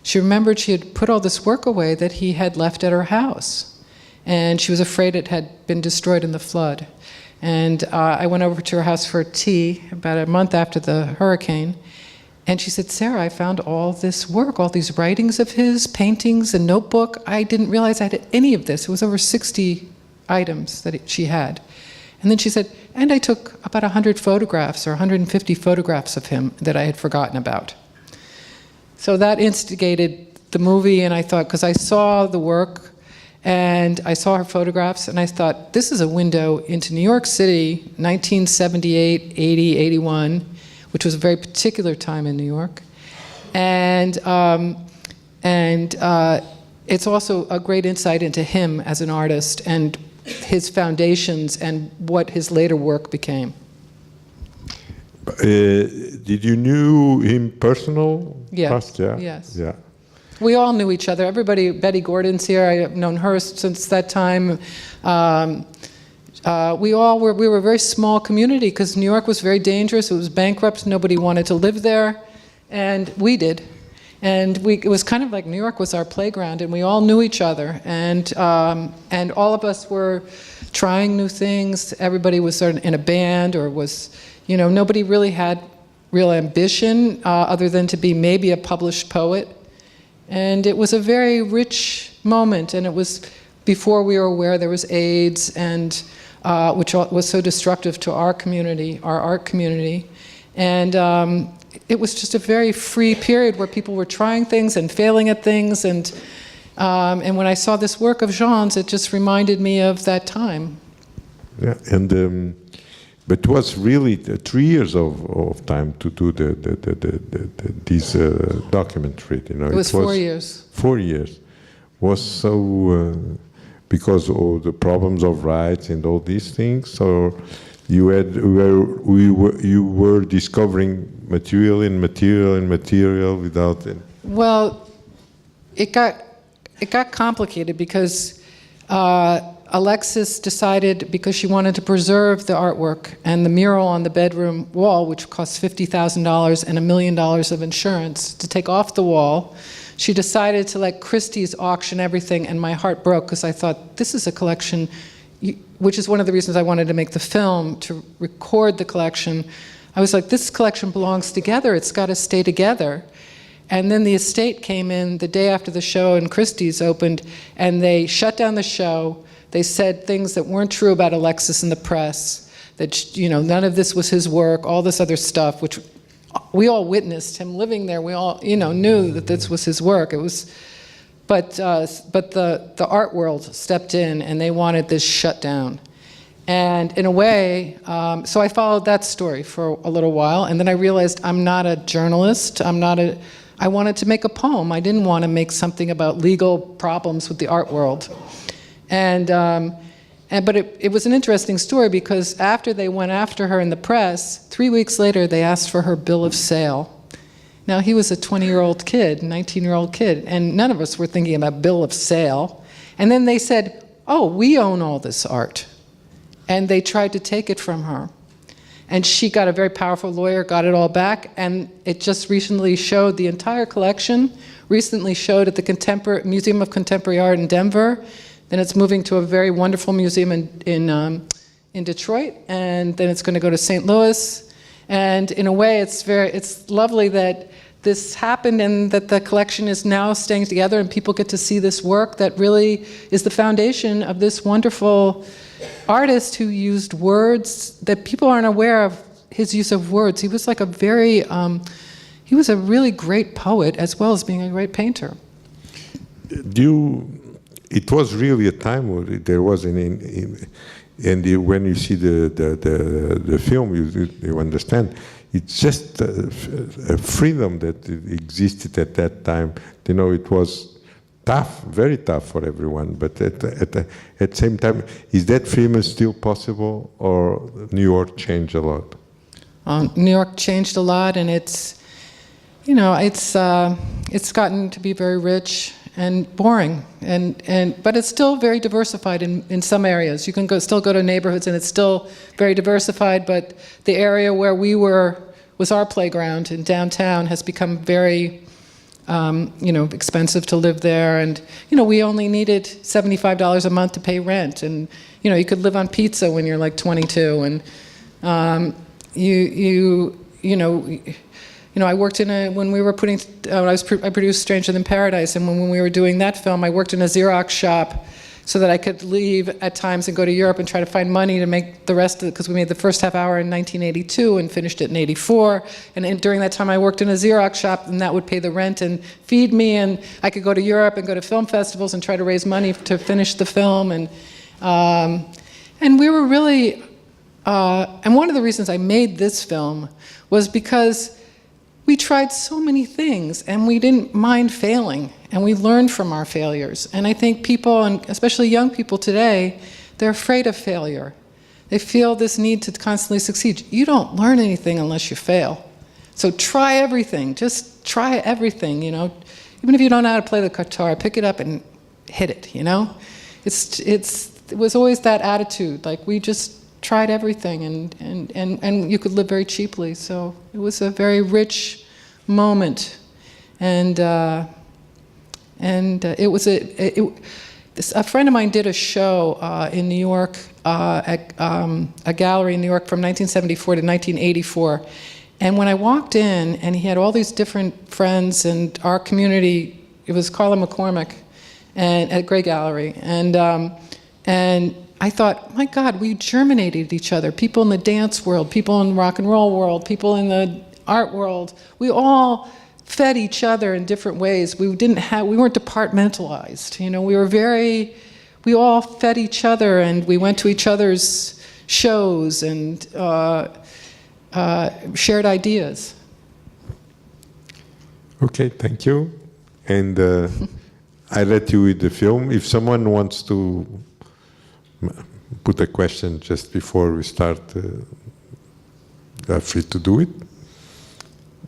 she remembered she had put all this work away that he had left at her house. And she was afraid it had been destroyed in the flood. And I went over to her house for tea about a month after the hurricane. And she said, Sarah, I found all this work, all these writings of his, paintings, a notebook. I didn't realize I had any of this. It was over 60 items that she had. And then she said, and I took about 100 photographs or 150 photographs of him that I had forgotten about. So that instigated the movie, and I thought, because I saw the work, and I saw her photographs, and I thought, this is a window into New York City, 1978, 80, 81, which was a very particular time in New York. And it's also a great insight into him as an artist and his foundations and what his later work became. Did you knew him personal? Yes. Yeah. Yes. Yeah. We all knew each other. Everybody, Betty Gordon's here. I've known her since that time. We were a very small community because New York was very dangerous. It was bankrupt. Nobody wanted to live there, and we did. And it was kind of like New York was our playground, and we all knew each other. And all of us were trying new things. Everybody was sort of in a band or was, nobody really had real ambition other than to be maybe a published poet. And it was a very rich moment, and it was before we were aware there was AIDS, and which was so destructive to our community, our art community. And it was just a very free period where people were trying things and failing at things. And when I saw this work of Jean's, it just reminded me of that time. Yeah, and but it was really 3 years of time to do this documentary. It was 4 years. 4 years was so because of the problems of rights and all these things. So you were discovering material and material and material without it. Well, it got complicated because Alexis decided, because she wanted to preserve the artwork and the mural on the bedroom wall, which cost $50,000 and $1 million of insurance, to take off the wall. She decided to let Christie's auction everything, and my heart broke because I thought, this is a collection, which is one of the reasons I wanted to make the film, to record the collection. I was like, this collection belongs together, it's got to stay together. And then the estate came in the day after the show and Christie's opened, and they shut down the show. They said things that weren't true about Alexis in the press, that none of this was his work, all this other stuff, which we all witnessed him living there. We all knew that this was his work. It was, but the art world stepped in and they wanted this shut down. And in a way, so I followed that story for a little while, and then I realized I'm not a journalist. I wanted to make a poem. I didn't want to make something about legal problems with the art world. But it was an interesting story because after they went after her in the press, 3 weeks later they asked for her bill of sale. Now he was a 20-year-old kid, 19-year-old kid, and none of us were thinking about bill of sale. And then they said, oh, we own all this art. And they tried to take it from her. And she got a very powerful lawyer, got it all back, and it just recently showed, the entire collection recently showed at the Museum of Contemporary Art in Denver. Then it's moving to a very wonderful museum in Detroit, and then it's going to go to St. Louis. And in a way, it's lovely that this happened and that the collection is now staying together and people get to see this work that really is the foundation of this wonderful artist who used words that people aren't aware of, his use of words. He was like he was a really great poet as well as being a great painter. It was really a time where there was when you see the film, you understand. It's just a freedom that existed at that time. It was tough, very tough for everyone. But at the same time, is that freedom still possible, or New York changed a lot? New York changed a lot, and it's gotten to be very rich and boring, but it's still very diversified in some areas. You can still go to neighborhoods and it's still very diversified, but the area where we was our playground in downtown has become very expensive to live there. And, we only needed $75 a month to pay rent. And, you could live on pizza when you're like 22. And I worked when we were I produced Stranger Than Paradise, and when we were doing that film, I worked in a Xerox shop so that I could leave at times and go to Europe and try to find money to make the rest of it, because we made the first half hour in 1982 and finished it in 84. And during that time I worked in a Xerox shop, and that would pay the rent and feed me, and I could go to Europe and go to film festivals and try to raise money to finish the film. And we were really, and one of the reasons I made this film was because we tried so many things, and we didn't mind failing, and we learned from our failures. And I think people, and especially young people today, they're afraid of failure. They feel this need to constantly succeed. You don't learn anything unless you fail. So try everything. Just try everything, Even if you don't know how to play the guitar, pick it up and hit it, It was always that attitude, like we just tried everything, and you could live very cheaply. So it was a very rich moment, and it was a friend of mine did a show in New York at a gallery in New York from 1974 to 1984, and when I walked in, and he had all these different friends, and our community, it was Carla McCormick, and at Gray Gallery, and I thought, my God, we germinated each other. People in the dance world, people in the rock and roll world, people in the art world. We all fed each other in different ways. We weren't departmentalized. We all fed each other, and we went to each other's shows and shared ideas. Okay, thank you. And I let you with the film. If someone wants to put a question just before we start, are free to do it.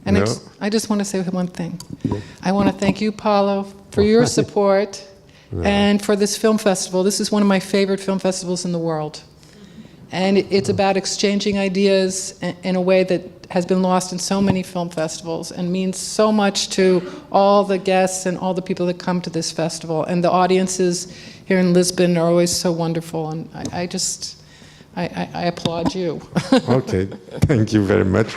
And no? I just want to say one thing. Yeah. I want to thank you, Paulo, for your support and for this film festival. This is one of my favorite film festivals in the world. And it's about exchanging ideas in a way that has been lost in so many film festivals and means so much to all the guests and all the people that come to this festival. And the audiences here in Lisbon are always so wonderful. And I applaud you. Okay, thank you very much.